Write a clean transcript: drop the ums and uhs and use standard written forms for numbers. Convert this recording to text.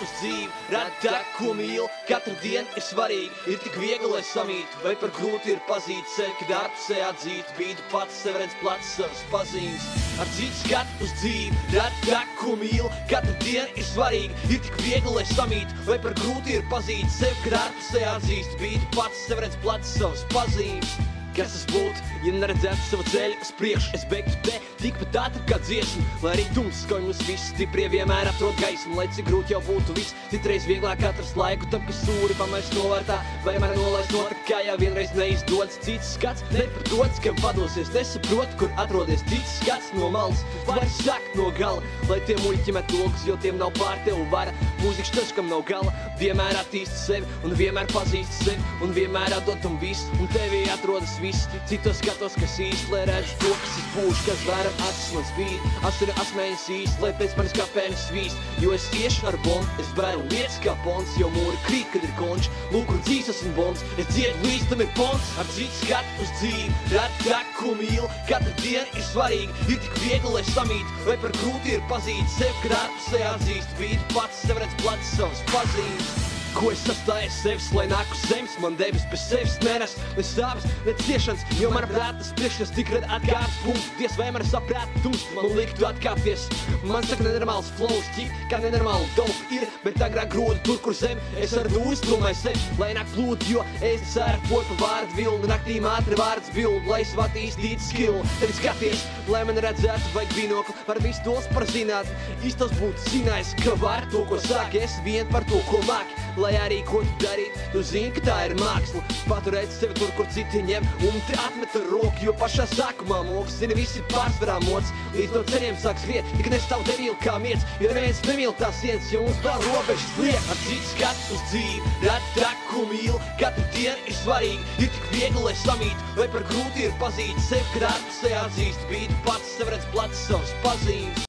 uz dzīvi, rad tā, ko mīl, katra diena ir svarīga. Ir tik viegli, lai samītu, vai par grūti ir pazīt sevi, kad ārpusē atzīt, bīdu pats sev redz plats savas pazīmes. Ar citu skatu uz dzīvi, rad tā, ko mīl, katra diena ir svarīga. Ir tik viegli, lai samītu, vai par grūti ir pazīt sevi, kad ārpusē atzīt, bīdu pats sev redz plats savas pazīmes. Kas es būtu, ja neredzētu savu ceļu uz priekšu, es beigtu te tikpat ātri kā dziesmu. Lai arī tumsas kauj mūs visus, stiprie vienmēr atrod gaismu. Lai cik grūti jau būtu viss, citreiz vieglāk atrast laiku tam, kas sūri pamest novārtā, vai man nolaist nota, kā jau vienreiz neizdodas. Cits skats nepadodas, kam padosies, nesaprot, kur atrodies. Cits skats no malas, var sakt no gala. Lai tie muļķi met logus, jo tiem nav pār tev vara. Mūzikas tas, kam nav gala, vienmēr attīsta sevi, un vienmēr pazīst sevi, un vienmēr atdod tam visu, un tevī atrodas viss. Citos skatos, kas īsti, lai redz to, kas es būšu, kas vēram acis man spīd. Asina asmeņas īsti, lai pēc manis kā pēļas svīst. Jo es iešu ar bombu, es vēru lietas kā pons, jo mūri krīt, kad ir konč. Lūk, kur dzīves esmu bombs, es dziedu līdz tam ir pons. Ar citu skatu uz dzīvi, rad tā, ko mīl, katra diena ir svarīga. Ir tik viegli, lai samīt, vai par grūti ir pazīt sevi, kad ārpusē atzīst, bīdu pats sev redz plats savas pazīmes. Ko es sastāju sevis, lai nāk uz zemes, man debes bez sevis nenes, ne sāpes, ne ciešanas, jo mana prātas priekšnes tik red atkārtas punkts. Diez vai man saprāt tums, man liktu atkāpties. Man saka nenormāls flows, ķip, kā nenormāli dope ir, bet agrāk grodu tur, kur zem, es ar dūs domāju sevi, lai nāk plūt, jo es sērpoju pa vārdu vilnu, naktī mātri vārds bildu, lai es vat īstīt skilu. Tevi skaties, lai man redzētu, vajag binokli, var visu tos par zināt. Īstos būtu zinājis, ka var to, ko sāki, es vien par to, ko māki. Lai arī ko tu darīt, tu zini, ka tā ir māksla. Paturēt sevi tur, kur citi ņem, un te atmet ar roku, jo pašā sākumā moks, zini, visi pārsvarā moc. Līdz no ceļiem sāks riet, tik nestāv devīli kā miec, jo neviens nemīl tās sienas, jo mums tā robežas liek. Ar citu skatu uz dzīvi, rad tā, ko mīl, katra diena ir svarīga. Ir tik viegli, lai samīt, vai par grūti ir pazīt sevi, kad ārpusē atzīst, bīdu pats sev redz plats savas pazīmes.